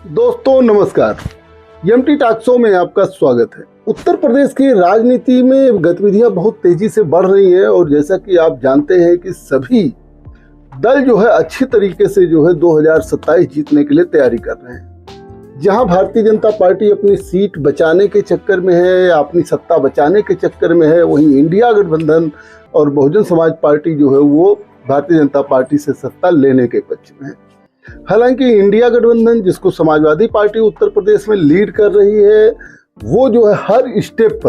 दोस्तों नमस्कार, MT talk show में आपका स्वागत है। उत्तर प्रदेश की राजनीति में गतिविधियां बहुत तेजी से बढ़ रही हैं और जैसा कि आप जानते हैं कि सभी दल जो है अच्छी तरीके से 2027 जीतने के लिए तैयारी कर रहे हैं। जहां भारतीय जनता पार्टी अपनी सीट बचाने के चक्कर में है या अपनी सत्ता बचाने के चक्कर में है, वहीं इंडिया गठबंधन और बहुजन समाज पार्टी जो है वो भारतीय जनता पार्टी से सत्ता लेने के पक्ष में है। हालांकि इंडिया गठबंधन, जिसको समाजवादी पार्टी उत्तर प्रदेश में लीड कर रही है, वो जो है हर स्टेप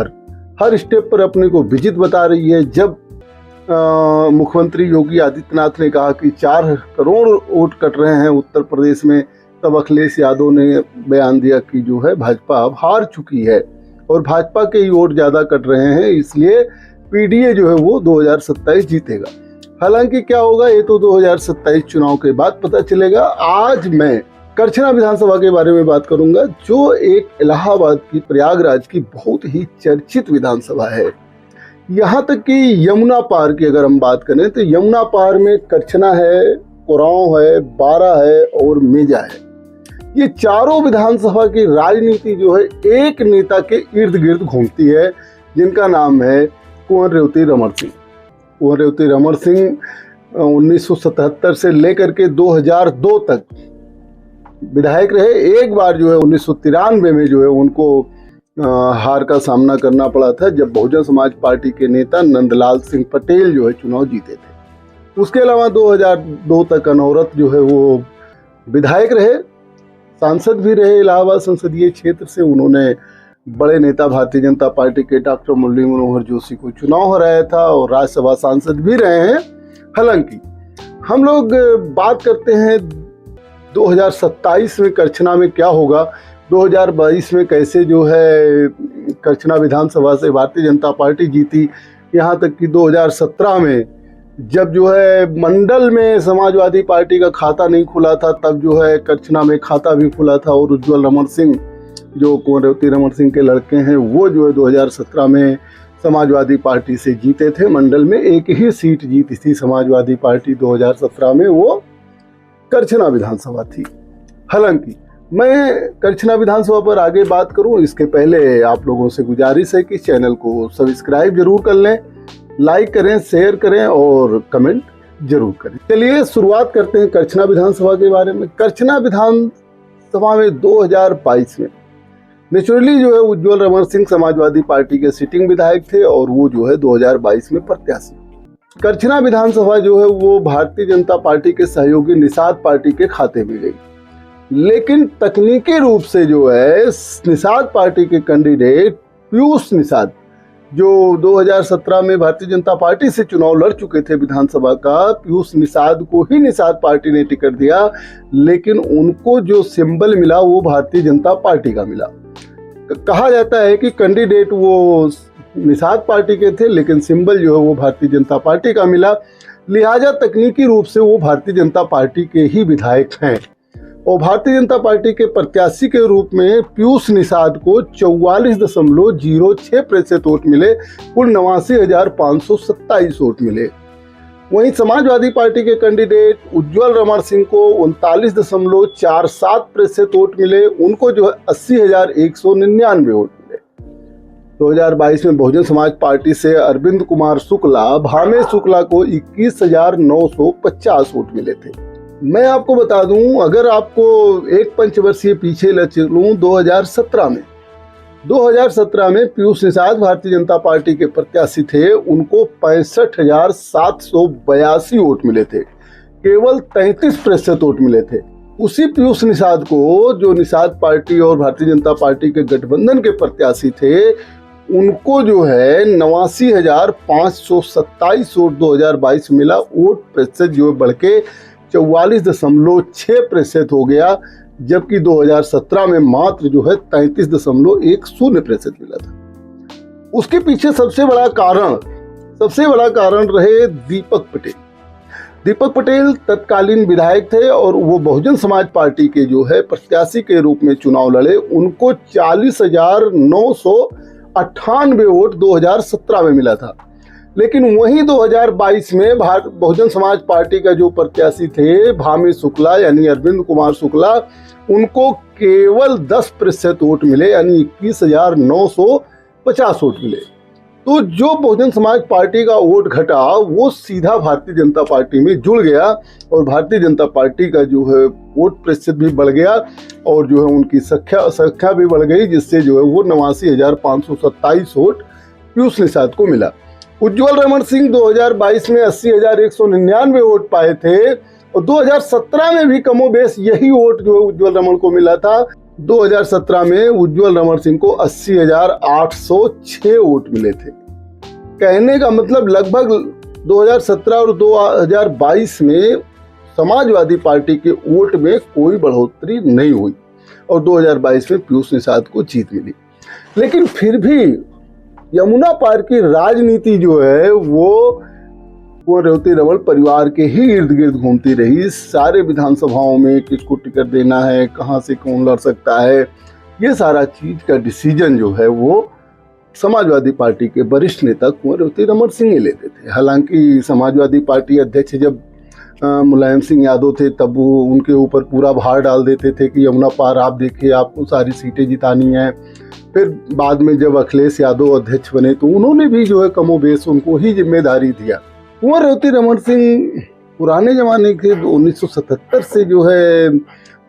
पर अपने को विजित बता रही है। जब मुख्यमंत्री योगी आदित्यनाथ ने कहा कि 4 करोड़ वोट कट रहे हैं उत्तर प्रदेश में, तब अखिलेश यादव ने बयान दिया कि जो है भाजपा अब हार चुकी है और भाजपा के ही वोट ज़्यादा कट रहे हैं, इसलिए पीडीए जो है वो 2027 जीतेगा। हालांकि क्या होगा ये तो 2027 चुनाव के बाद पता चलेगा। आज मैं करछना विधानसभा के बारे में बात करूंगा, जो एक इलाहाबाद की, प्रयागराज की बहुत ही चर्चित विधानसभा है। यहाँ तक कि यमुना पार की अगर हम बात करें तो यमुना पार में करछना है, कुरांव है, बारा है और मेजा है। ये चारों विधानसभा की राजनीति जो है एक नेता के इर्द गिर्द घूमती है, जिनका नाम है कुंवर रेवती रमण सिंह। कुंवर रेवती रमण सिंह 1977 से लेकर के 2002 तक विधायक रहे। एक बार जो है 1993 में जो है उनको हार का सामना करना पड़ा था, जब बहुजन समाज पार्टी के नेता नंदलाल सिंह पटेल जो है चुनाव जीते थे। उसके अलावा 2002 तक अनवरत जो है वो विधायक रहे, सांसद भी रहे। इलाहाबाद संसदीय क्षेत्र से उन्होंने बड़े नेता भारतीय जनता पार्टी के डॉक्टर मुरली मनोहर जोशी को चुनाव हराया था और राज्यसभा सांसद भी रहे हैं। हालांकि हम लोग बात करते हैं 2027 में करछना में क्या होगा, 2022 में कैसे जो है करछना विधानसभा से भारतीय जनता पार्टी जीती। यहाँ तक कि 2017 में जब जो है मंडल में समाजवादी पार्टी का खाता नहीं खुला था, तब जो है करछना में खाता भी खुला था और उज्ज्वल रमण सिंह, जो कुंवर रेवती रमण सिंह के लड़के हैं, वो जो है 2017 में समाजवादी पार्टी से जीते थे। मंडल में एक ही सीट जीती थी समाजवादी पार्टी 2017 में, वो करछना विधानसभा थी। हालांकि मैं करछना विधानसभा पर आगे बात करूं, इसके पहले आप लोगों से गुजारिश है कि चैनल को सब्सक्राइब जरूर कर लें, लाइक करें, शेयर करें और कमेंट जरूर करें। चलिए शुरुआत करते हैं करछना विधानसभा के बारे में। करछना विधानसभा में 2022 में नेचुरली जो है उज्ज्वल रमण सिंह समाजवादी पार्टी के सिटिंग विधायक थे और वो जो है 2022 में प्रत्याशी। करछना विधानसभा जो है वो भारतीय जनता पार्टी के सहयोगी निषाद पार्टी के खाते में गई, लेकिन तकनीकी रूप से जो है निषाद पार्टी के कैंडिडेट पीयूष निषाद, जो 2017 में भारतीय जनता पार्टी से चुनाव लड़ चुके थे विधानसभा का, पीयूष निषाद को ही निषाद पार्टी ने टिकट दिया, लेकिन उनको जो सिंबल मिला वो भारतीय जनता पार्टी का मिला। कहा जाता है कि कैंडिडेट वो निषाद पार्टी के थे, लेकिन सिंबल जो है वो भारतीय जनता पार्टी का मिला, लिहाजा तकनीकी रूप से वो भारतीय जनता पार्टी के ही विधायक हैं। और भारतीय जनता पार्टी के प्रत्याशी के रूप में पीयूष निषाद को 44.06% वोट मिले, कुल 89,527 वोट मिले। वहीं समाजवादी पार्टी के कैंडिडेट उज्ज्वल रमण सिंह को 39.47% वोट मिले, उनको जो है 80,199 वोट मिले। 2022 में बहुजन समाज पार्टी से अरविंद कुमार शुक्ला, भामे शुक्ला को 21,950 वोट मिले थे। मैं आपको बता दूं, अगर आपको एक पंचवर्षीय पीछे ले चलूं, 2017 में पीयूष निषाद भारतीय जनता पार्टी के प्रत्याशी थे, उनको 65,782 वोट मिले थे, केवल 33% वोट मिले थे। उसी पीयूष निषाद को, जो निषाद पार्टी और भारतीय जनता पार्टी के गठबंधन के प्रत्याशी थे, उनको जो है 89,527 वोट 2022 मिला। वोट प्रतिशत जो है बढ़ के 44.6% हो गया, जबकि 2017 में मात्र जो है 33.10% मिला था। उसके पीछे सबसे बड़ा कारण रहे दीपक पटेल। दीपक पटेल तत्कालीन विधायक थे और वो बहुजन समाज पार्टी के जो है प्रत्याशी के रूप में चुनाव लड़े। उनको 40,998 वोट 2017 में मिला था, लेकिन वहीं 2022 में बहुजन समाज पार्टी का जो प्रत्याशी थे भामी शुक्ला यानी अरविंद कुमार शुक्ला, उनको केवल 10% वोट मिले, यानी 21,950 वोट मिले। तो जो बहुजन समाज पार्टी का वोट घटा वो सीधा भारतीय जनता पार्टी में जुड़ गया और भारतीय जनता पार्टी का जो है वोट प्रतिशत भी बढ़ गया और जो है उनकी संख्या भी बढ़ गई, जिससे जो है वो 89,527 वोट पीयूष निषाद को मिला। उज्ज्वल रमन सिंह 2022 में 80,199 वोट पाए थे और 2017 में भी कमोबेश यही वोट जो उज्ज्वल रमन को मिला था। 2017 में उज्ज्वल रमन सिंह को 80,806 वोट मिले थे। कहने का मतलब लगभग 2017 और 2022 में समाजवादी पार्टी के वोट में कोई बढ़ोतरी नहीं हुई और 2022 में पीयूष निषाद को जीत मिली। लेकिन फिर भी यमुना पार की राजनीति जो है वो रेवती रमन परिवार के ही इर्द गिर्द घूमती रही। सारे विधानसभाओं में किसको टिकट देना है, कहाँ से कौन लड़ सकता है, ये सारा चीज का डिसीजन जो है वो समाजवादी पार्टी के वरिष्ठ नेता कुंवर रेवती रमन सिंह ही लेते थे। हालांकि समाजवादी पार्टी अध्यक्ष जब मुलायम सिंह यादव थे तब वो उनके ऊपर पूरा भार डाल देते थे कि यमुना पार आप देखिए, आपको सारी सीटें जितानी है। फिर बाद में जब अखिलेश यादव अध्यक्ष बने तो उन्होंने भी जो है कमोबेश उनको ही जिम्मेदारी दिया। कुंवर रेवती रमन सिंह पुराने जमाने के 1977 से जो है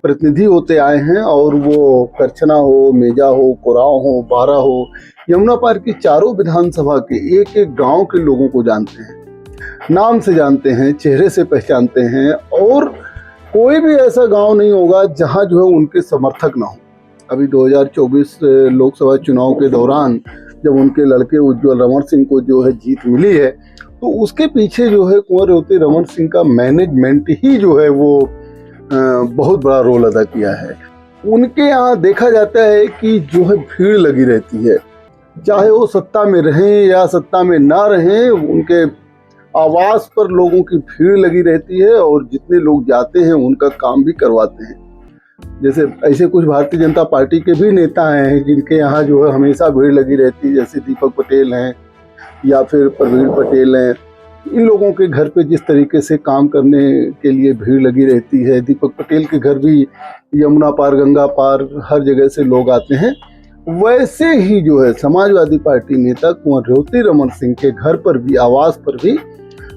प्रतिनिधि होते आए हैं और वो करछना हो, मेजा हो, कोराव हो, बारा हो, यमुना पार की चारों विधानसभा के एक एक गांव के लोगों को जानते हैं, नाम से जानते हैं, चेहरे से पहचानते हैं और कोई भी ऐसा गांव नहीं होगा जहां जो है उनके समर्थक ना हो। अभी 2024 लोकसभा चुनाव के दौरान जब उनके लड़के उज्ज्वल रमन सिंह को जो है जीत मिली है तो उसके पीछे जो है कुंवर रेवती रमन सिंह का मैनेजमेंट ही जो है वो बहुत बड़ा रोल अदा किया है। उनके यहाँ देखा जाता है कि जो है भीड़ लगी रहती है, चाहे वो सत्ता में रहें या सत्ता में ना रहें, उनके आवास पर लोगों की भीड़ लगी रहती है और जितने लोग जाते हैं उनका काम भी करवाते हैं। जैसे ऐसे कुछ भारतीय जनता पार्टी के भी नेता हैं जिनके यहाँ जो है हमेशा भीड़ लगी रहती है, जैसे दीपक पटेल हैं या फिर प्रवीण पटेल हैं। इन लोगों के घर पे जिस तरीके से काम करने के लिए भीड़ लगी रहती है, दीपक पटेल के घर भी यमुना पार, गंगा पार हर जगह से लोग आते हैं, वैसे ही जो है समाजवादी पार्टी नेता कुंवर रेवती रमन सिंह के घर पर भी, आवास पर भी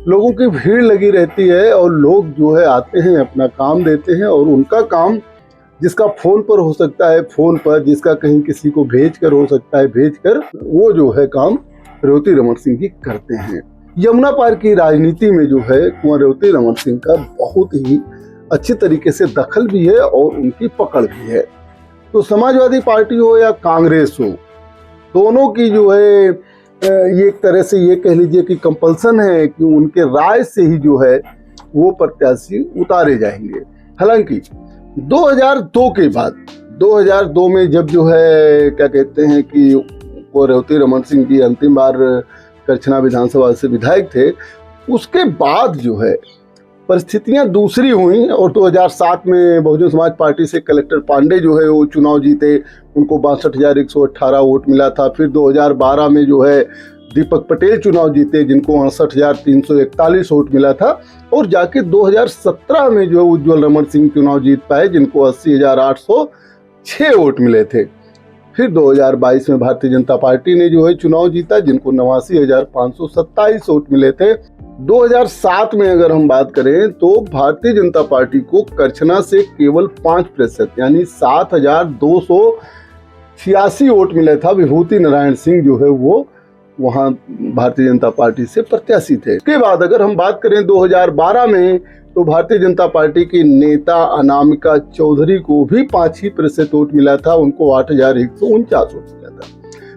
लोगों की भीड़ लगी रहती है और लोग जो है आते हैं, अपना काम देते हैं और उनका काम जिसका फोन पर हो सकता है फोन पर, जिसका कहीं किसी को भेज कर हो सकता है भेज कर, वो जो है काम रेवती रमन सिंह जी करते हैं। यमुना पार की राजनीति में जो है कुंवर रेवती रमन सिंह का बहुत ही अच्छी तरीके से दखल भी है और उनकी पकड़ भी है। तो समाजवादी पार्टी हो या कांग्रेस हो, दोनों की जो है ये एक तरह से ये कह लीजिए कि कंपल्सन है कि उनके राय से ही जो है वो प्रत्याशी उतारे जाएंगे। हालांकि 2002 के बाद, 2002 में जब जो है क्या कहते हैं कि वो रेवती रमन सिंह जी अंतिम बार करछना विधानसभा से विधायक थे, उसके बाद जो है परिस्थितियां दूसरी हुई और 2007 में बहुजन समाज पार्टी से कलेक्टर पांडे जो है वो चुनाव जीते, उनको 62,118 वोट मिला था। फिर 2012 में जो है दीपक पटेल चुनाव जीते, जिनको 68,341 वोट मिला था और जाके 2017 में जो है उज्ज्वल रमन सिंह चुनाव जीत पाए, जिनको 80,806 वोट मिले थे। फिर 2022 में भारतीय जनता पार्टी ने जो है चुनाव जीता, जिनको 89,527 वोट मिले थे। 2007 में अगर हम बात करें तो भारतीय जनता पार्टी को करछना से केवल 5% यानी 7,286 वोट मिले था। विभूति नारायण सिंह जो है वो वहाँ भारतीय जनता पार्टी से प्रत्याशी थे। इसके बाद अगर हम बात करें 2012 में तो भारतीय जनता पार्टी की नेता अनामिका चौधरी को भी 5% वोट मिला था, उनको 8,149 वोट मिला था।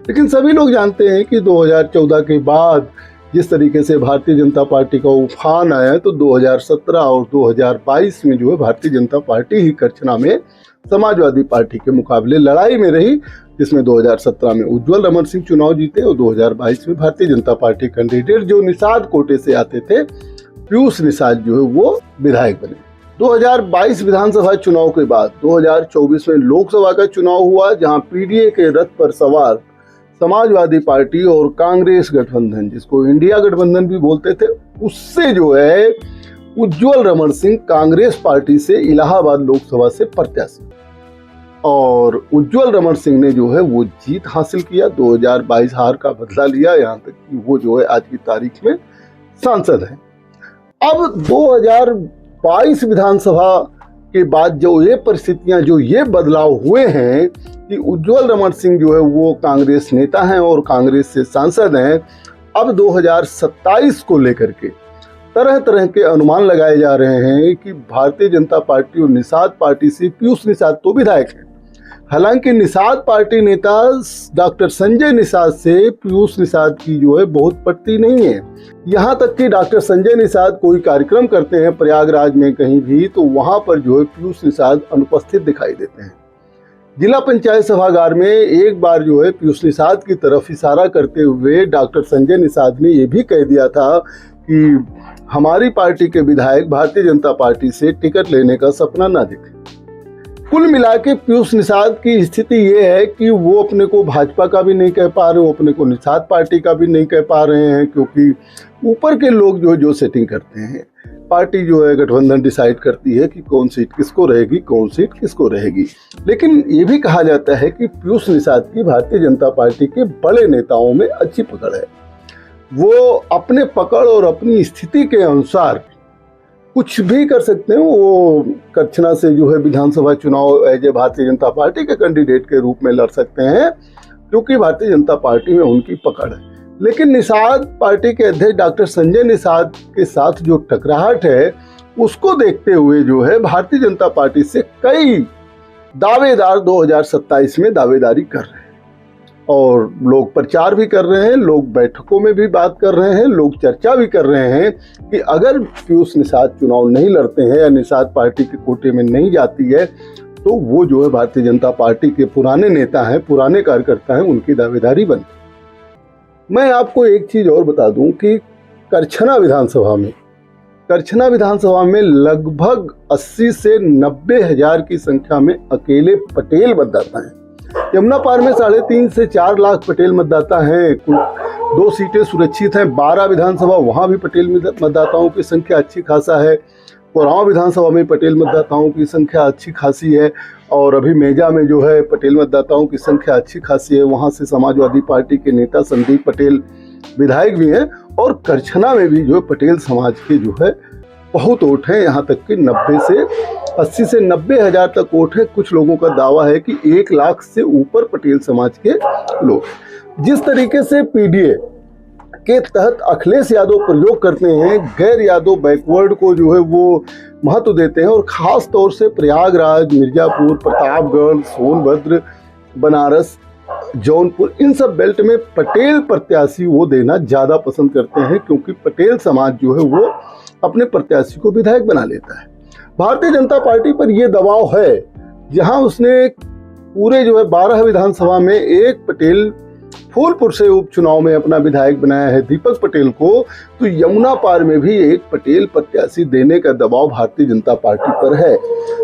लेकिन सभी लोग जानते हैं कि 2014 के बाद जिस तरीके से भारतीय जनता पार्टी का उफान आया तो 2017 और 2022 में जो है भारतीय जनता पार्टी ही करछना में समाजवादी पार्टी के मुकाबले लड़ाई में रही, जिसमें 2017 में उज्ज्वल रमन सिंह चुनाव जीते और 2022 में भारतीय जनता पार्टी कैंडिडेट जो निषाद कोटे से आते थे, पीयूष निषाद जो है वो विधायक बने। 2022 विधानसभा चुनाव के बाद 2024 में लोकसभा का चुनाव हुआ, जहां पीडीए के रथ पर सवार समाजवादी पार्टी और कांग्रेस गठबंधन, जिसको इंडिया गठबंधन भी बोलते थे, उससे जो है उज्ज्वल रमण सिंह कांग्रेस पार्टी से इलाहाबाद लोकसभा से प्रत्याशी, और उज्ज्वल रमण सिंह ने जो है वो जीत हासिल किया, 2022 हार का बदला लिया, यहाँ तक कि वो जो है आज की तारीख में सांसद है। अब 2022 विधानसभा के बाद जो ये परिस्थितियां, जो ये बदलाव हुए हैं कि उज्ज्वल रमण सिंह जो है वो कांग्रेस नेता हैं और कांग्रेस से सांसद हैं, अब 2027 को लेकर के तरह तरह के अनुमान लगाए जा रहे हैं कि भारतीय जनता पार्टी और निषाद पार्टी से, पीयूष निषाद तो विधायक हैं, हालांकि निषाद पार्टी नेता डॉक्टर संजय निषाद से पीयूष निषाद की जो है बहुत पटती नहीं है। यहाँ तक कि डॉक्टर संजय निषाद कोई कार्यक्रम करते हैं प्रयागराज में कहीं भी, तो वहाँ पर जो है पीयूष निषाद अनुपस्थित दिखाई देते हैं। जिला पंचायत सभागार में एक बार जो है पीयूष निषाद की तरफ इशारा करते हुए डॉक्टर संजय निषाद ने ये भी कह दिया था कि हमारी पार्टी के विधायक भारतीय जनता पार्टी से टिकट लेने का सपना ना देखें। कुल मिला के पीयूष निषाद की स्थिति ये है कि वो अपने को भाजपा का भी नहीं कह पा रहे, वो अपने को निषाद पार्टी का भी नहीं कह पा रहे हैं, क्योंकि ऊपर के लोग जो सेटिंग करते हैं, पार्टी जो है गठबंधन डिसाइड करती है कि कौन सीट किसको रहेगी, कौन सीट किसको रहेगी। लेकिन ये भी कहा जाता है कि पीयूष निषाद की भारतीय जनता पार्टी के बड़े नेताओं में अच्छी पकड़ है, वो अपने पकड़ और अपनी स्थिति के अनुसार कुछ भी कर सकते हैं। वो करछना से जो है विधानसभा चुनाव as a Bharatiya Janata party के कैंडिडेट के रूप में लड़ सकते हैं, क्योंकि भारतीय जनता पार्टी में उनकी पकड़ है। लेकिन निषाद पार्टी के अध्यक्ष डॉक्टर संजय निषाद के साथ जो टकराहट है, उसको देखते हुए जो है भारतीय जनता पार्टी से कई दावेदार 2027 में दावेदारी कर रहे हैं, और लोग प्रचार भी कर रहे हैं, लोग बैठकों में भी बात कर रहे हैं, लोग चर्चा भी कर रहे हैं कि अगर पीयूष निषाद चुनाव नहीं लड़ते हैं या निषाद पार्टी के कोटे में नहीं जाती है, तो वो जो है भारतीय जनता पार्टी के पुराने नेता हैं, पुराने कार्यकर्ता हैं, उनकी दावेदारी बनती। मैं आपको एक चीज़ और बता दूं कि करछना विधानसभा में लगभग 80 से 90 हज़ार की संख्या में अकेले पटेल मतदाता हैं। यमुना पार में 3.5 से 4 लाख पटेल मतदाता हैं। 2 सीटें सुरक्षित हैं। 12 विधानसभा, वहाँ भी पटेल मतदाताओं की संख्या अच्छी खासा है। कोरांव विधानसभा में पटेल मतदाताओं की संख्या अच्छी खासी है, और अभी मेजा में जो है पटेल मतदाताओं की संख्या अच्छी खासी है। वहाँ से समाजवादी पार्टी के नेता संदीप पटेल विधायक भी हैं, और करछना में भी जो है पटेल समाज के जो है बहुत वोट हैं। यहाँ तक कि 80 से 90 हज़ार तक वोट है। कुछ लोगों का दावा है कि 1 लाख से ऊपर पटेल समाज के लोग। जिस तरीके से पीडीए के तहत अखिलेश यादव प्रयोग करते हैं, गैर यादव बैकवर्ड को जो है वो महत्व देते हैं, और ख़ास तौर से प्रयागराज, मिर्ज़ापुर, प्रतापगढ़, सोनभद्र, बनारस, जौनपुर, इन सब बेल्ट में पटेल प्रत्याशी वो देना ज़्यादा पसंद करते हैं, क्योंकि पटेल समाज जो है वो अपने प्रत्याशी को विधायक बना लेता है। भारतीय जनता पार्टी पर ये दबाव है, जहां उसने पूरे जो है 12 विधानसभा में एक पटेल फूलपुर से उपचुनाव में अपना विधायक बनाया है दीपक पटेल को, तो यमुना पार में भी एक पटेल प्रत्याशी देने का दबाव भारतीय जनता पार्टी पर है।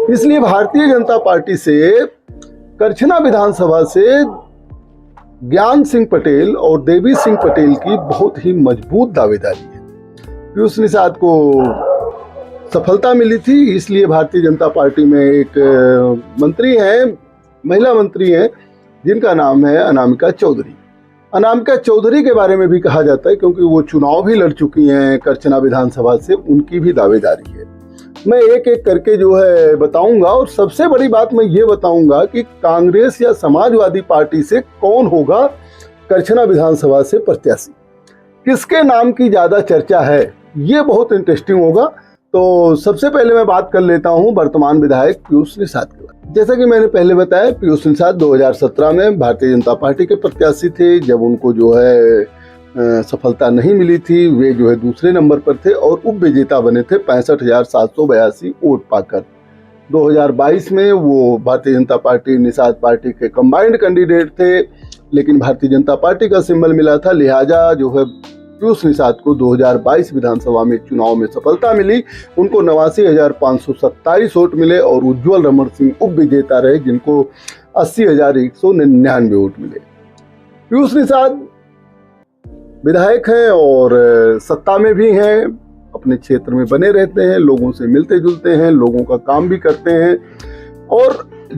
इसलिए भारतीय जनता पार्टी से करछना विधानसभा से ज्ञान सिंह पटेल और देवी सिंह पटेल की बहुत ही मजबूत दावेदारी है। पीयूष निषाद को सफलता मिली थी, इसलिए भारतीय जनता पार्टी में एक मंत्री हैं, महिला मंत्री हैं, जिनका नाम है अनामिका चौधरी। अनामिका चौधरी के बारे में भी कहा जाता है, क्योंकि वो चुनाव भी लड़ चुकी हैं करछना विधानसभा से, उनकी भी दावेदारी है। मैं एक एक करके जो है बताऊंगा, और सबसे बड़ी बात मैं ये बताऊंगा कि कांग्रेस या समाजवादी पार्टी से कौन होगा करछना विधानसभा से प्रत्याशी, किसके नाम की ज़्यादा चर्चा है, ये बहुत इंटरेस्टिंग होगा। तो सबसे पहले मैं बात कर लेता हूं वर्तमान विधायक पीयूष निषाद के बारे में। जैसा कि मैंने पहले बताया, पीयूष निषाद 2017 में भारतीय जनता पार्टी के प्रत्याशी थे। जब उनको जो है सफलता नहीं मिली थी, वे जो है दूसरे नंबर पर थे और उप विजेता बने थे 65,782 वोट पाकर। 2022 में वो भारतीय जनता पार्टी निषाद पार्टी के कंबाइंड कैंडिडेट थे, लेकिन भारतीय जनता पार्टी का सिंबल मिला था, लिहाजा जो है पीयूष निषाद को 2022 विधानसभा में चुनाव में सफलता मिली। उनको 89,527 वोट मिले, और उज्ज्वल रमण सिंह उप विजेता रहे, जिनको 80,199 वोट मिले। पीयूष निषाद विधायक हैं और सत्ता में भी हैं, अपने क्षेत्र में बने रहते हैं, लोगों से मिलते जुलते हैं, लोगों का काम भी करते हैं और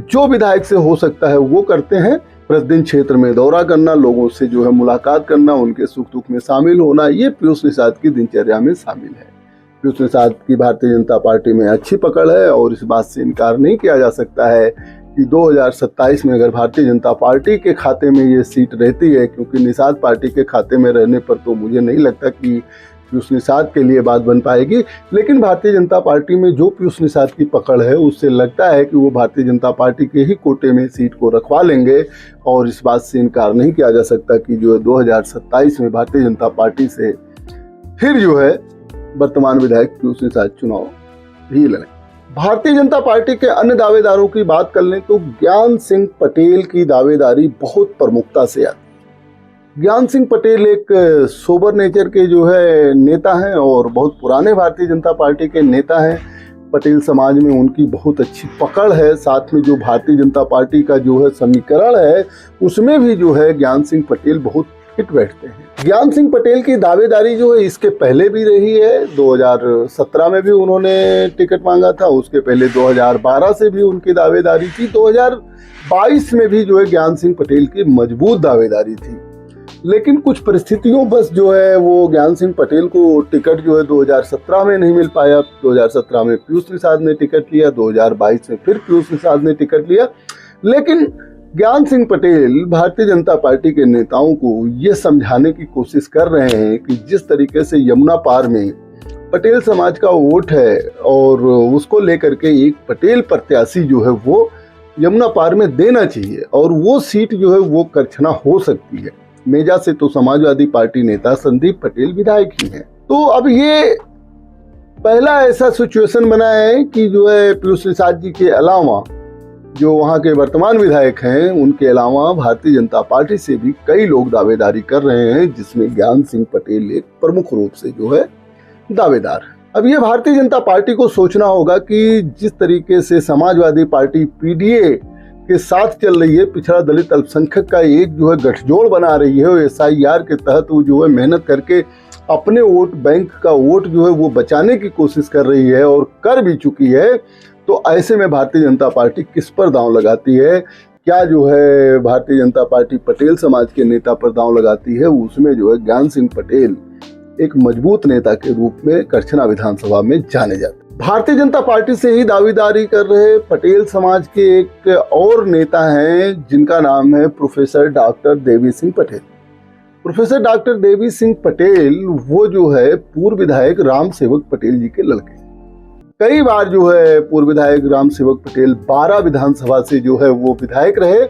जो विधायक से हो सकता है वो करते हैं। प्रतिदिन क्षेत्र में दौरा करना, लोगों से जो है मुलाकात करना, उनके सुख दुख में शामिल होना, ये पीयूष निषाद की दिनचर्या में शामिल है। पीयूष निषाद की भारतीय जनता पार्टी में अच्छी पकड़ है और इस बात से इनकार नहीं किया जा सकता है कि 2027 में अगर भारतीय जनता पार्टी के खाते में ये सीट रहती है, क्योंकि निषाद पार्टी के खाते में रहने पर तो मुझे नहीं लगता कि पीयूष निषाद के लिए बात बन पाएगी, लेकिन भारतीय जनता पार्टी में जो पीयूष निषाद की पकड़ है उससे लगता है कि वो भारतीय जनता पार्टी के ही कोटे में सीट को रखवा लेंगे और इस बात से इनकार नहीं किया जा सकता कि जो 2027 में भारतीय जनता पार्टी से फिर जो है वर्तमान विधायक पीयूष निषाद चुनाव भी लड़े। भारतीय जनता पार्टी के अन्य दावेदारों की बात कर लें तो ज्ञान सिंह पटेल की दावेदारी बहुत प्रमुखता से आती है। ज्ञान सिंह पटेल एक सोबर नेचर के जो है नेता हैं और बहुत पुराने भारतीय जनता पार्टी के नेता हैं। पटेल समाज में उनकी बहुत अच्छी पकड़ है, साथ में जो भारतीय जनता पार्टी का जो है समीकरण है उसमें भी जो है ज्ञान सिंह पटेल बहुत फिट बैठते हैं। ज्ञान सिंह पटेल की दावेदारी जो है इसके पहले भी रही है, 2017 में भी उन्होंने टिकट मांगा था, उसके पहले 2012 से भी उनकी दावेदारी थी, 2022 में भी जो है ज्ञान सिंह पटेल की मजबूत दावेदारी थी। लेकिन कुछ परिस्थितियों बस जो है वो ज्ञान सिंह पटेल को टिकट जो है 2017 में नहीं मिल पाया। 2017 में पीयूष निषाद ने टिकट लिया, 2022 में फिर पीयूष निषाद ने टिकट लिया। लेकिन ज्ञान सिंह पटेल भारतीय जनता पार्टी के नेताओं को ये समझाने की कोशिश कर रहे हैं कि जिस तरीके से यमुना पार में पटेल समाज का वोट है और उसको लेकर के एक पटेल प्रत्याशी जो है वो यमुना पार में देना चाहिए और वो सीट जो है वो करछना हो सकती है। मेजा से तो समाजवादी पार्टी नेता संदीप पटेल विधायक ही हैं। तो अब ये पहला ऐसा सिचुएशन बना है कि जो है पीयूष निषाद जी के अलावा जो वहाँ के वर्तमान विधायक हैं उनके अलावा भारतीय जनता पार्टी से भी कई लोग दावेदारी कर रहे हैं, जिसमें ज्ञान सिंह पटेल एक प्रमुख रूप से जो है दावेदार है। अब ये भारतीय जनता पार्टी को सोचना होगा कि जिस तरीके से समाजवादी पार्टी पीडीए के साथ चल रही है, पिछड़ा दलित अल्पसंख्यक का एक जो है गठजोड़ बना रही है, SIR के तहत वो जो है मेहनत करके अपने वोट बैंक का वोट जो है वो बचाने की कोशिश कर रही है और कर भी चुकी है। तो ऐसे में भारतीय जनता पार्टी किस पर दांव लगाती है? क्या जो है भारतीय जनता पार्टी पटेल समाज के नेता पर दांव लगाती है? उसमें जो है ज्ञान सिंह पटेल एक मजबूत नेता के रूप में करछना विधानसभा में जाने जाते। भारतीय जनता पार्टी से ही दावेदारी कर रहे पटेल समाज के एक और नेता हैं जिनका नाम है professor doctor Devi Singh Patel. Professor doctor Devi Singh Patel वो जो है पूर्व विधायक राम सेवक पटेल जी के लड़के। कई बार जो है पूर्व विधायक राम सेवक पटेल 12 विधानसभा से जो है वो विधायक रहे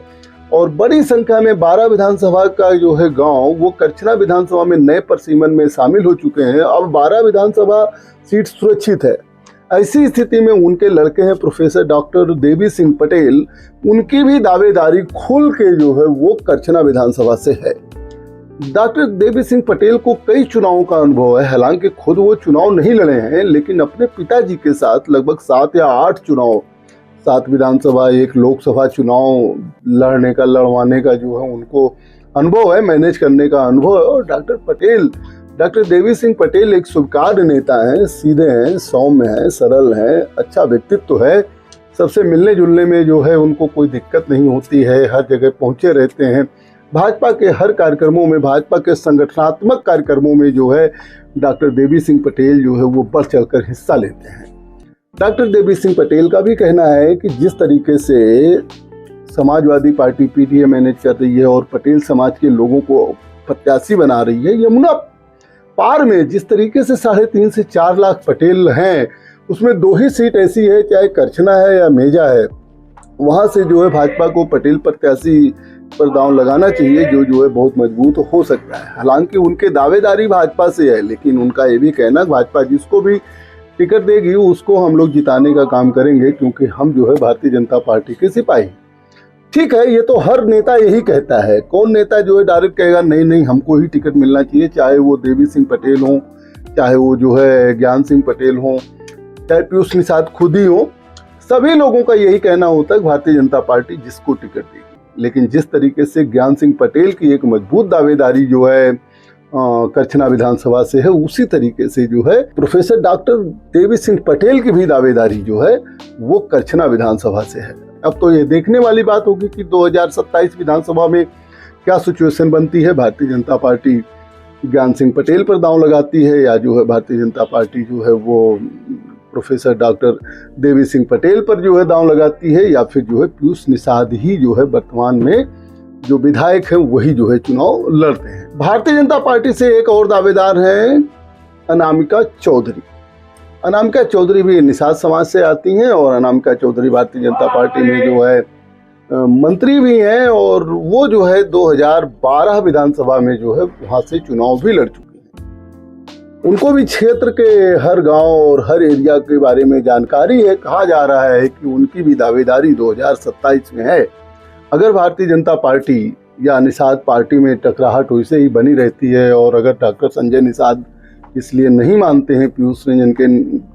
और बड़ी संख्या में 12 विधानसभा का जो है गांव वो करछना विधानसभा में नए परसीमन में शामिल हो चुके हैं। अब 12 विधानसभा सीट सुरक्षित है। ऐसी स्थिति में उनके लड़के हैं प्रोफेसर डॉक्टर देवी सिंह पटेल, उनकी भी दावेदारी खुल के जो है वो करछना विधानसभा से है। डॉक्टर देवी सिंह पटेल को कई चुनावों का अनुभव है, हालांकि खुद वो चुनाव नहीं लड़े हैं, लेकिन अपने पिताजी के साथ लगभग 7 या 8 चुनाव, 7 विधानसभा 1 लोकसभा चुनाव लड़वाने का जो है उनको अनुभव है, मैनेज करने का अनुभव है। और डॉक्टर देवी सिंह पटेल एक स्वीकार्य नेता हैं, सीधे हैं, सौम्य हैं, सरल हैं, अच्छा व्यक्तित्व है, सबसे मिलने जुलने में जो है उनको कोई दिक्कत नहीं होती है, हर जगह पहुंचे रहते हैं। भाजपा के हर कार्यक्रमों में, भाजपा के संगठनात्मक कार्यक्रमों में जो है डॉक्टर देवी सिंह पटेल जो है वो बढ़ चढ़कर हिस्सा लेते हैं। डॉक्टर देवी सिंह पटेल का भी कहना है कि जिस तरीके से समाजवादी पार्टी पीडीए मैनेज कर रही है और पटेल समाज के लोगों को प्रत्याशी बना रही है, यमुना पार में जिस तरीके से 3.5 से 4 लाख पटेल हैं, उसमें 2 ही सीट ऐसी है, चाहे करछना है या मेजा है, वहाँ से जो है भाजपा को पटेल प्रत्याशी पर दांव लगाना चाहिए जो है बहुत मजबूत हो सकता है। हालांकि उनके दावेदारी भाजपा से है, लेकिन उनका ये भी कहना भाजपा जिसको भी टिकट देगी उसको हम लोग जिताने का काम करेंगे, क्योंकि हम जो है भारतीय जनता पार्टी के सिपाही। ठीक है, ये तो हर नेता यही कहता है। कौन नेता जो है डायरेक्ट कहेगा नहीं नहीं हमको ही टिकट मिलना चाहिए, चाहे वो देवी सिंह पटेल हो, चाहे वो जो है ज्ञान सिंह पटेल हो, चाहे पीयूष निषाद खुद ही हो, सभी लोगों का यही कहना होता है भारतीय जनता पार्टी जिसको टिकट देगी। लेकिन जिस तरीके से ज्ञान सिंह पटेल की एक मजबूत दावेदारी जो है करछना विधानसभा से है, उसी तरीके से जो है प्रोफेसर डॉक्टर देवी सिंह पटेल की भी दावेदारी जो है वो करछना विधानसभा से है। अब तो ये देखने वाली बात होगी कि 2027 विधानसभा में क्या सिचुएशन बनती है। भारतीय जनता पार्टी ज्ञान सिंह पटेल पर दांव लगाती है या जो है भारतीय जनता पार्टी जो है वो प्रोफेसर डॉक्टर देवी सिंह पटेल पर जो है दांव लगाती है, या फिर जो है पीयूष निषाद ही जो है वर्तमान में जो विधायक हैं वही जो है चुनाव लड़ते हैं। भारतीय जनता पार्टी से एक और दावेदार हैं अनामिका चौधरी। अनामिका चौधरी भी निषाद समाज से आती हैं और अनामिका चौधरी भारतीय जनता पार्टी में जो है मंत्री भी हैं और वो जो है 2012 विधानसभा में जो है वहां से चुनाव भी लड़ चुकी हैं। उनको भी क्षेत्र के हर गांव और हर एरिया के बारे में जानकारी है। कहा जा रहा है कि उनकी भी दावेदारी 2027 में है। अगर भारतीय जनता पार्टी या निषाद पार्टी में टकराहट वैसे ही बनी रहती है और अगर डॉक्टर संजय निषाद इसलिए नहीं मानते हैं पीयूष रंजन के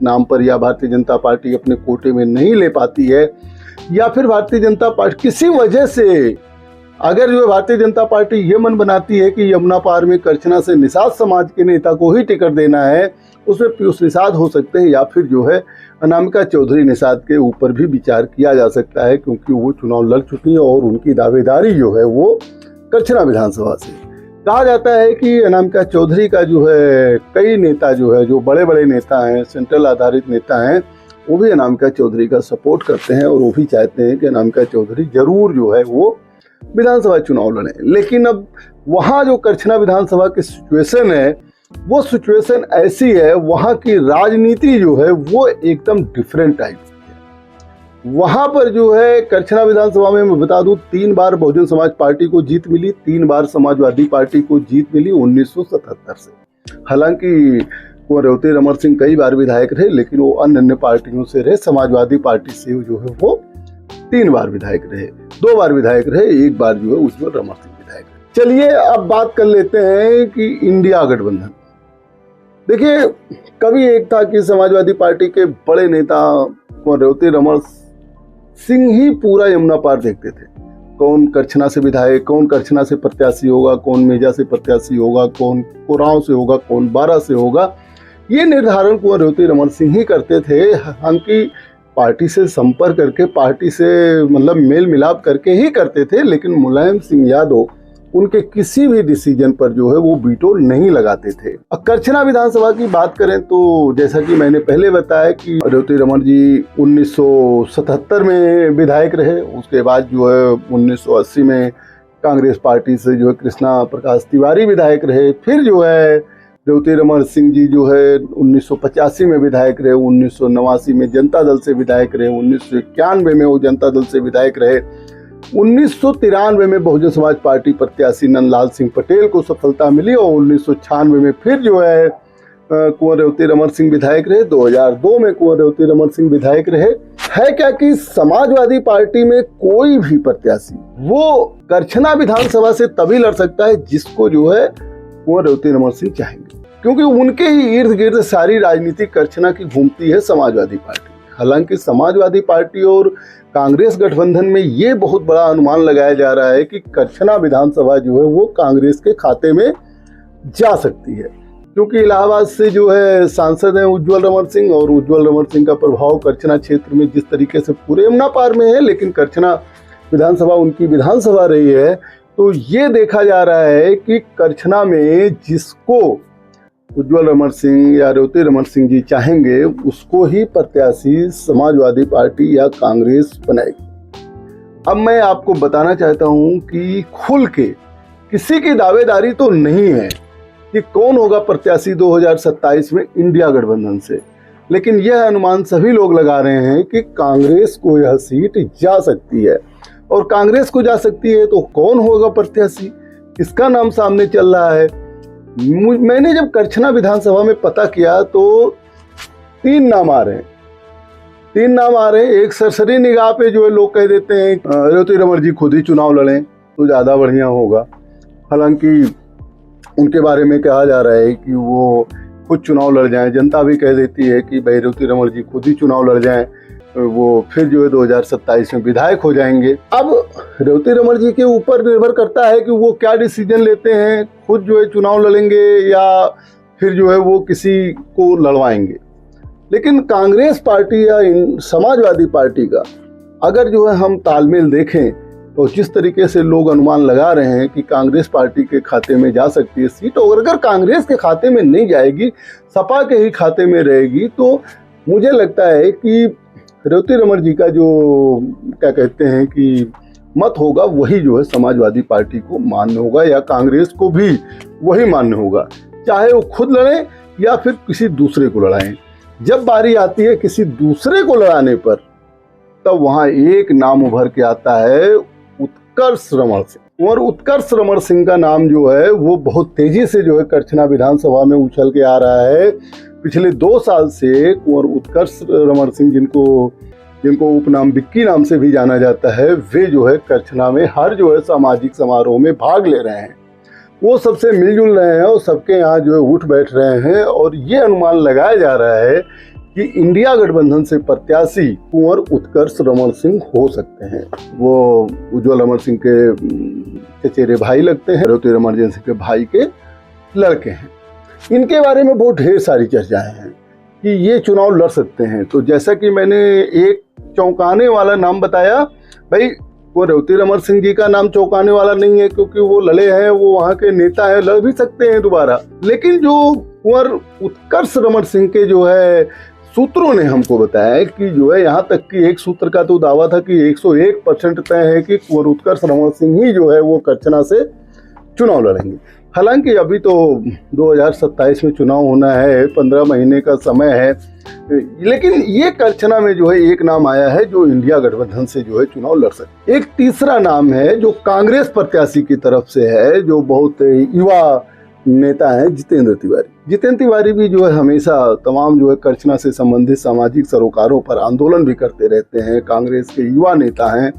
नाम पर, या भारतीय जनता पार्टी अपने कोटे में नहीं ले पाती है, या फिर भारतीय जनता पार्टी किसी वजह से अगर जो भारतीय जनता पार्टी ये मन बनाती है कि यमुना पार में करछना से निषाद समाज के नेता को ही टिकट देना है, उसमें पीयूष निषाद हो सकते हैं, या फिर जो है अनामिका चौधरी निषाद के ऊपर भी विचार किया जा सकता है, क्योंकि वो चुनाव लड़ चुकी है और उनकी दावेदारी जो है वो करछना विधानसभा से। कहा जाता है कि अनामिका चौधरी का जो है कई नेता जो है जो बड़े बड़े नेता हैं, सेंट्रल आधारित नेता हैं, वो भी अनामिका चौधरी का सपोर्ट करते हैं और वो भी चाहते हैं कि अनामिका चौधरी जरूर जो है वो विधानसभा चुनाव लड़े। लेकिन अब वहाँ जो करछना विधानसभा की सिचुएशन है वो सिचुएशन ऐसी है, वहाँ की राजनीति जो है वो एकदम डिफरेंट टाइप की है। वहाँ पर जो है करछना विधानसभा में मैं बता दूं 3 बार बहुजन समाज पार्टी को जीत मिली, 3 बार समाजवादी पार्टी को जीत मिली 1977 से। हालांकि कुंवर रेवती रमन सिंह कई बार विधायक रहे, लेकिन वो अन्य पार्टियों से रहे। समाजवादी पार्टी से जो है वो 3 बार विधायक रहे, 2 बार विधायक रहे, 1 बार जो है उज्ज्वल रमन सिंह विधायक रहे। चलिए अब बात कर लेते हैं कि इंडिया गठबंधन। देखिए, कभी एक था कि समाजवादी पार्टी के बड़े नेता कुंवर रेवती रमन सिंह ही पूरा यमुना पार देखते थे। कौन करछना से विधायक, कौन करछना से प्रत्याशी होगा, कौन मेजा से प्रत्याशी होगा, कौन कोरांव से होगा, कौन बारा से होगा, ये निर्धारण कुंवर रेवती रमन सिंह ही करते थे। हालांकि पार्टी से संपर्क करके, पार्टी से मतलब मेल मिलाप करके ही करते थे, लेकिन मुलायम सिंह यादव उनके किसी भी डिसीजन पर जो है वो वीटो नहीं लगाते थे। अब करछना विधानसभा की बात करें तो जैसा कि मैंने पहले बताया कि रेवती रमन जी 1977 में विधायक रहे, उसके बाद जो है 1980 में कांग्रेस पार्टी से जो है कृष्णा प्रकाश तिवारी विधायक रहे। फिर जो है रेवती रमन सिंह जी जो है 1985 में विधायक रहे, 1989 में जनता दल से विधायक रहे, 1991 में वो जनता दल से विधायक रहे, 1993 में बहुजन समाज पार्टी प्रत्याशी नंदलाल सिंह पटेल को सफलता मिली और 1996 में फिर जो है कुंवर रेवती रमन सिंह विधायक रहे, 2002 में कुंवर रेवती रमन सिंह विधायक रहे। है क्या कि समाजवादी पार्टी में कोई भी प्रत्याशी वो करछना विधानसभा से तभी लड़ सकता है जिसको जो है कुंवर रेवती रमन सिंह चाहेंगे, क्योंकि उनके ही इर्द गिर्द सारी राजनीति करछना की घूमती है समाजवादी पार्टी। हालांकि समाजवादी पार्टी और कांग्रेस गठबंधन में ये बहुत बड़ा अनुमान लगाया जा रहा है कि करछना विधानसभा जो है वो कांग्रेस के खाते में जा सकती है, क्योंकि इलाहाबाद से जो है सांसद हैं उज्ज्वल रमन सिंह, और उज्ज्वल रमन सिंह का प्रभाव करछना क्षेत्र में जिस तरीके से पूरे यमुना पार में है, लेकिन करछना विधानसभा उनकी विधानसभा रही है, तो ये देखा जा रहा है कि करछना में जिसको उज्ज्वल रमन सिंह या रेवती रमन सिंह जी चाहेंगे उसको ही प्रत्याशी समाजवादी पार्टी या कांग्रेस बनाएगी। अब मैं आपको बताना चाहता हूं कि खुल के किसी की दावेदारी तो नहीं है कि कौन होगा प्रत्याशी 2027 में इंडिया गठबंधन से, लेकिन यह अनुमान सभी लोग लगा रहे हैं कि कांग्रेस को यह सीट जा सकती है, और कांग्रेस को जा सकती है तो कौन होगा प्रत्याशी, इसका नाम सामने चल रहा है। मैंने जब करछना विधानसभा में पता किया तो 3 नाम आ रहे हैं, 3 नाम आ रहे हैं। एक सरसरी निगाह पे जो है लोग कह देते हैं रेवती रमन जी खुद ही चुनाव लड़ें तो ज़्यादा बढ़िया होगा। हालांकि उनके बारे में कहा जा रहा है कि वो खुद चुनाव लड़ जाएं, जनता भी कह देती है कि भाई रेवती रमन जी खुद ही चुनाव लड़ जाएं, वो फिर जो है 2027 में विधायक हो जाएंगे। अब रेवती रमन जी के ऊपर निर्भर करता है कि वो क्या डिसीजन लेते हैं, खुद जो है चुनाव लड़ेंगे या फिर जो है वो किसी को लड़वाएंगे। लेकिन कांग्रेस पार्टी या समाजवादी पार्टी का अगर जो है हम तालमेल देखें तो जिस तरीके से लोग अनुमान लगा रहे हैं कि कांग्रेस पार्टी के खाते में जा सकती है सीट, और अगर कांग्रेस के खाते में नहीं जाएगी, सपा के ही खाते में रहेगी, तो मुझे लगता है कि रेवती रमन जी का जो क्या कहते हैं कि मत होगा वही जो है समाजवादी पार्टी को मान्य होगा या कांग्रेस को भी वही मान्य होगा, चाहे वो खुद लड़े या फिर किसी दूसरे को लड़ाएं। जब बारी आती है किसी दूसरे को लड़ाने पर, तब वहां एक नाम उभर के आता है, उत्कर्ष रमण सिंह। और उत्कर्ष रमण सिंह का नाम जो है वो बहुत तेजी से जो है करछना विधानसभा में उछल के आ रहा है। पिछले 2 साल से कुंवर उत्कर्ष रमण सिंह, जिनको उपनाम बिक्की नाम से भी जाना जाता है, वे जो है करछना में हर जो है सामाजिक समारोह में भाग ले रहे हैं। वो सबसे मिलजुल रहे हैं और सबके यहाँ जो है उठ बैठ रहे हैं, और ये अनुमान लगाया जा रहा है कि इंडिया गठबंधन से प्रत्याशी कुंवर उत्कर्ष रमण सिंह हो सकते हैं। वो उज्जवल रमण सिंह के चचेरे भाई लगते हैं, रेवती रमन सिंह के भाई के लड़के हैं। इनके बारे में बहुत ढेर सारी चर्चाएं हैं कि ये चुनाव लड़ सकते हैं। तो जैसा कि मैंने एक चौंकाने वाला नाम बताया, भाई वो रेवती रमन सिंह जी का नाम चौंकाने वाला नहीं है, क्योंकि वो लड़े हैं, वो वहाँ के नेता हैं, लड़ भी सकते हैं दोबारा। लेकिन जो कुंवर उत्कर्ष रमण सिंह के जो है सूत्रों ने हमको बताया कि जो है, यहाँ तक कि एक सूत्र का तो दावा था कि 101% तय है कि कुंवर उत्कर्ष रमण सिंह ही जो है वो करछना से चुनाव लड़ेंगे। हालांकि अभी तो 2027 में चुनाव होना है, 15 महीने का समय है, लेकिन ये करछना में जो है एक नाम आया है जो इंडिया गठबंधन से जो है चुनाव लड़ सकते। एक तीसरा नाम है जो कांग्रेस प्रत्याशी की तरफ से है, जो बहुत युवा नेता है, जितेंद्र तिवारी। जितेंद्र तिवारी भी जो है हमेशा तमाम जो है करछना से संबंधित सामाजिक सरोकारों पर आंदोलन भी करते रहते हैं। कांग्रेस के युवा नेता हैं,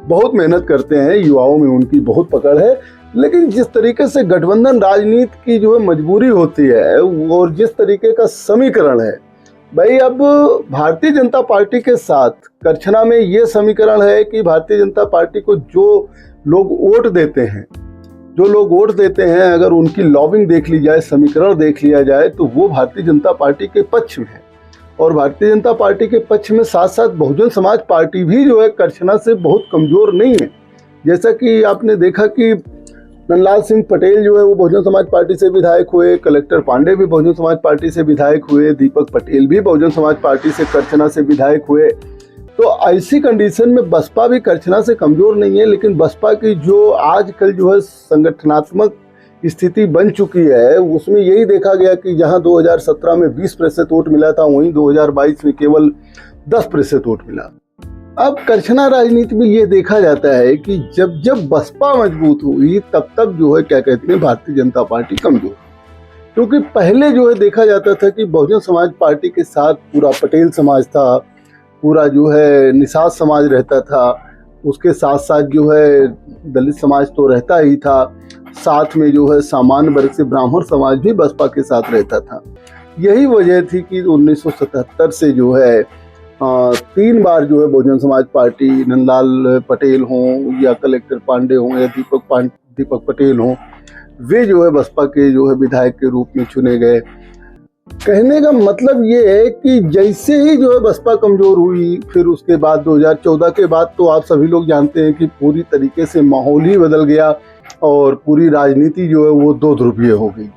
बहुत मेहनत करते हैं, युवाओं में उनकी बहुत पकड़ है। लेकिन जिस तरीके से गठबंधन राजनीति की जो है मजबूरी होती है और जिस तरीके का समीकरण है, भाई अब भारतीय जनता पार्टी के साथ करछना में ये समीकरण है कि भारतीय जनता पार्टी को जो लोग वोट देते हैं, अगर उनकी लॉबिंग देख ली जाए, समीकरण देख लिया जाए, तो वो भारतीय जनता पार्टी के पक्ष में है। और भारतीय जनता पार्टी के पक्ष में साथ साथ बहुजन समाज पार्टी भी जो है करछना से बहुत कमजोर नहीं है। जैसा कि आपने देखा कि नंदलाल सिंह पटेल जो है वो बहुजन समाज पार्टी से विधायक हुए, कलेक्टर पांडे भी बहुजन समाज पार्टी से विधायक हुए, दीपक पटेल भी बहुजन समाज पार्टी से करछना से विधायक हुए। तो ऐसी कंडीशन में बसपा भी करछना से कमजोर नहीं है। लेकिन बसपा की जो आजकल जो है संगठनात्मक स्थिति बन चुकी है, उसमें यही देखा गया कि जहां 2017 में 20% वोट मिला था, वहीं 2022 में केवल 10% वोट मिला। अब करछना राजनीति में ये देखा जाता है कि जब जब बसपा मजबूत हुई, तब तब जो है क्या कहते हैं भारतीय जनता पार्टी कमजोर। क्योंकि पहले जो है देखा जाता था कि बहुजन समाज पार्टी के साथ पूरा पटेल समाज था, पूरा जो है निषाद समाज रहता था, उसके साथ साथ जो है दलित समाज तो रहता ही था, साथ में जो है सामान्य वर्ग से ब्राह्मण समाज भी बसपा के साथ रहता था। यही वजह थी कि 1977 से जो है 3 बार जो है बहुजन समाज पार्टी, नंदलाल पटेल हों या कलेक्टर पांडे हों या दीपक पटेल हों, वे जो है बसपा के जो है विधायक के रूप में चुने गए। कहने का मतलब ये है कि जैसे ही जो है बसपा कमजोर हुई, फिर उसके बाद 2014 के बाद तो आप सभी लोग जानते हैं कि पूरी तरीके से माहौल ही बदल गया और पूरी राजनीति जो है वो 2 ध्रुवीय हो गई।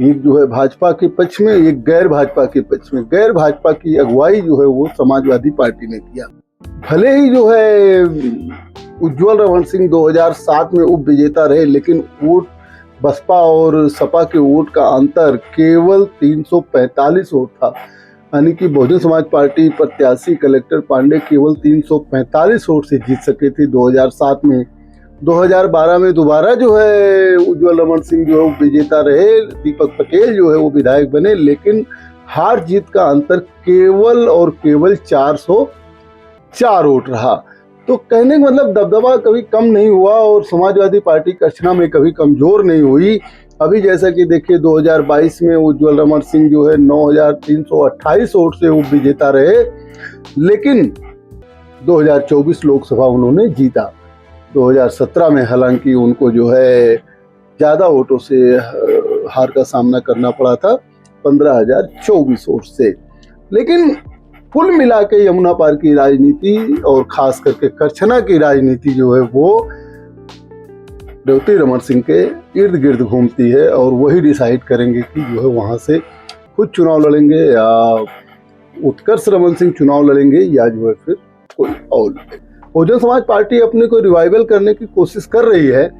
एक जो है भाजपा के पक्ष में, एक गैर भाजपा के पक्ष में। गैर भाजपा की अगुवाई जो है वो समाजवादी पार्टी ने किया। भले ही जो है उज्जवल रमण सिंह 2007 में उप विजेता रहे, लेकिन वोट बसपा और सपा के वोट का अंतर केवल 345 वोट था। यानी कि बहुजन समाज पार्टी प्रत्याशी कलेक्टर पांडे केवल 345 वोट से जीत सके थे 2007 में। 2012 में दोबारा जो है उज्जवल रमण सिंह जो है विजेता रहे, दीपक पटेल जो है वो विधायक बने, लेकिन हार जीत का अंतर केवल और केवल 404 वोट रहा। तो कहने का मतलब दबदबा कभी कम नहीं हुआ और समाजवादी पार्टी करछना में कभी कमजोर नहीं हुई। अभी जैसा कि देखिए 2022 में उज्ज्वल रमन सिंह जो है 9,328 वोट से वो विजेता रहे, लेकिन 2024 लोकसभा उन्होंने जीता। 2017 में हालांकि उनको जो है ज़्यादा वोटों से हार का सामना करना पड़ा था, 15,024 वोट से। लेकिन कुल मिला के यमुना पार की राजनीति और खास करके करछना की राजनीति जो है वो रेवती रमन सिंह के इर्द गिर्द घूमती है और वही डिसाइड करेंगे कि जो है वहाँ से खुद चुनाव लड़ेंगे या उत्कर्ष रमन सिंह चुनाव लड़ेंगे या जो है फिर कोई और। बहुजन समाज पार्टी अपने को रिवाइवल करने की कोशिश कर रही है,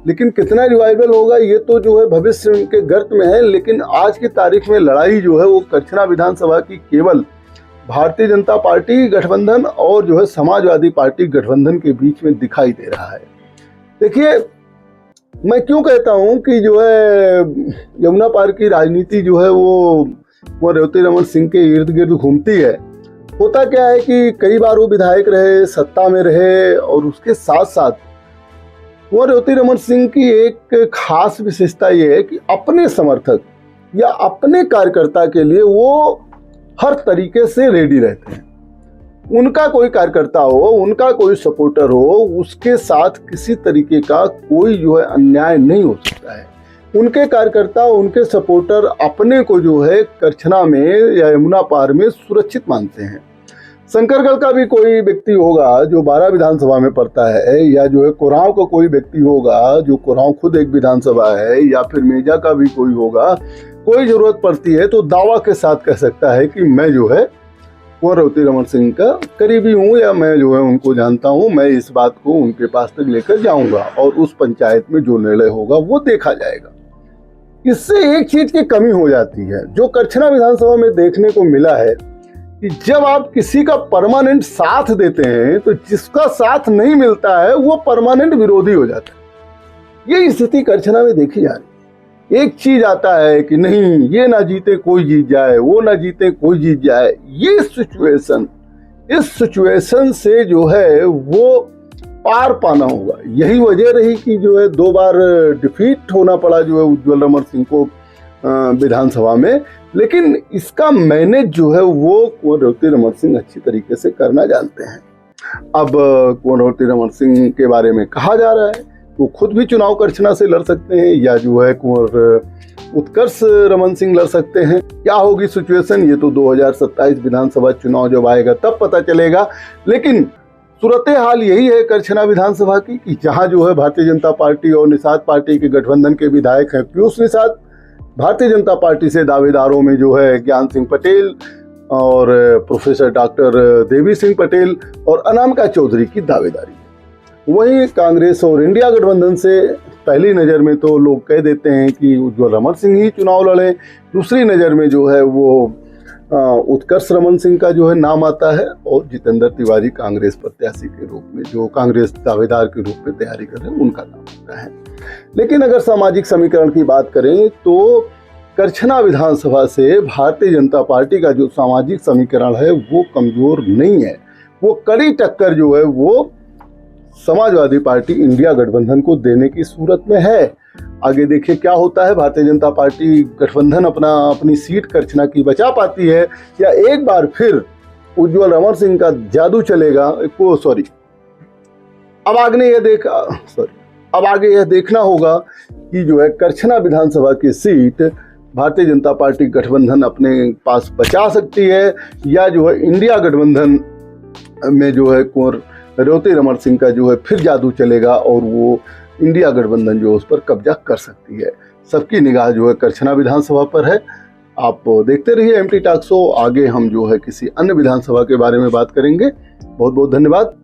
लेकिन कितना रिवाइवल होगा ये तो जो है भविष्य के गर्त में है। लेकिन आज की तारीख में लड़ाई जो है वो करछना विधानसभा की केवल भारतीय जनता पार्टी गठबंधन और जो है समाजवादी पार्टी गठबंधन के बीच में दिखाई दे रहा है। देखिए, मैं क्यों कहता हूं कि जो है यमुना पार की राजनीति जो है वो रेवती रमन सिंह के इर्द गिर्द घूमती है। होता क्या है कि कई बार वो विधायक रहे, सत्ता में रहे, और उसके साथ साथ वो रेवती रमन सिंह की एक खास विशेषता ये है कि अपने समर्थक या अपने कार्यकर्ता के लिए वो हर तरीके से रेडी रहते हैं। उनका कोई कार्यकर्ता हो, उनका कोई सपोर्टर हो, उसके साथ किसी तरीके का कोई जो है अन्याय नहीं हो सकता है। उनके कार्यकर्ता, उनके सपोर्टर अपने को जो है करछना में या यमुना पार में सुरक्षित मानते हैं। शंकरगढ़ का भी कोई व्यक्ति होगा जो 12 विधानसभा में पड़ता है, या जो है कोरांव का कोई व्यक्ति होगा जो कोरांव खुद एक विधानसभा है, या फिर मेजा का भी कोई होगा, कोई जरूरत पड़ती है तो दावा के साथ कह सकता है कि मैं जो है वो रेवती रमन सिंह का करीबी हूँ, या मैं जो है उनको जानता हूँ, मैं इस बात को उनके पास तक लेकर जाऊंगा और उस पंचायत में जो निर्णय होगा वो देखा जाएगा। इससे एक चीज की कमी हो जाती है जो करछना विधानसभा में देखने को मिला है कि जब आप किसी का परमानेंट साथ देते हैं तो जिसका साथ नहीं मिलता है वो परमानेंट विरोधी हो जाता है। ये स्थिति करछना में देखी जा रही है। एक चीज आता है कि नहीं, ये ना जीते कोई जीत जाए, वो ना जीते कोई जीत जाए। इस सिचुएशन से जो है वो पार पाना होगा। यही वजह रही कि जो है 2 बार डिफीट होना पड़ा जो है उज्ज्वल रमन सिंह को विधानसभा में। लेकिन इसका मैनेज जो है वो कुंवर रेवती रमन सिंह अच्छी तरीके से करना जानते हैं। अब कुंवर रेवती रमन सिंह के बारे में कहा जा रहा है वो खुद भी चुनाव करछना से लड़ सकते हैं, या जो है कुंवर उत्कर्ष रमन सिंह लड़ सकते हैं। क्या होगी सिचुएशन ये तो 2027 विधानसभा चुनाव जब आएगा तब पता चलेगा। लेकिन सूरत हाल यही है करछना विधानसभा की कि जहां जो है भारतीय जनता पार्टी और निषाद पार्टी के गठबंधन के विधायक हैं पीयूष निषाद, भारतीय जनता पार्टी से दावेदारों में जो है ज्ञान सिंह पटेल और प्रोफेसर डॉक्टर देवी सिंह पटेल और अनामिका चौधरी की दावेदारी। वहीं कांग्रेस और इंडिया गठबंधन से पहली नज़र में तो लोग कह देते हैं कि उज्ज्वल रमन सिंह ही चुनाव लड़े, दूसरी नज़र में जो है वो उत्कर्ष रमन सिंह का जो है नाम आता है, और जितेंद्र तिवारी कांग्रेस प्रत्याशी के रूप में जो कांग्रेस दावेदार के रूप में तैयारी कर रहे हैं उनका नाम आता है। लेकिन अगर सामाजिक समीकरण की बात करें तो करछना विधानसभा से भारतीय जनता पार्टी का जो सामाजिक समीकरण है वो कमजोर नहीं है। वो कड़ी टक्कर जो है वो समाजवादी पार्टी इंडिया गठबंधन को देने की सूरत में है। आगे देखिए क्या होता है। भारतीय जनता पार्टी गठबंधन अपनी सीट करछना की बचा पाती है, या एक बार फिर उज्ज्वल रमन सिंह का जादू चलेगा। अब आगे यह देखना होगा कि जो है करछना विधानसभा की सीट भारतीय जनता पार्टी गठबंधन अपने पास बचा सकती है, या जो है इंडिया गठबंधन में जो है कुंवर रेवती रमन सिंह का जो है फिर जादू चलेगा और वो इंडिया गठबंधन जो उस पर कब्जा कर सकती है। सबकी निगाह जो है करछना विधानसभा पर है। आप देखते रहिए एमटी टॉक शो। आगे हम जो है किसी अन्य विधानसभा के बारे में बात करेंगे। बहुत बहुत धन्यवाद।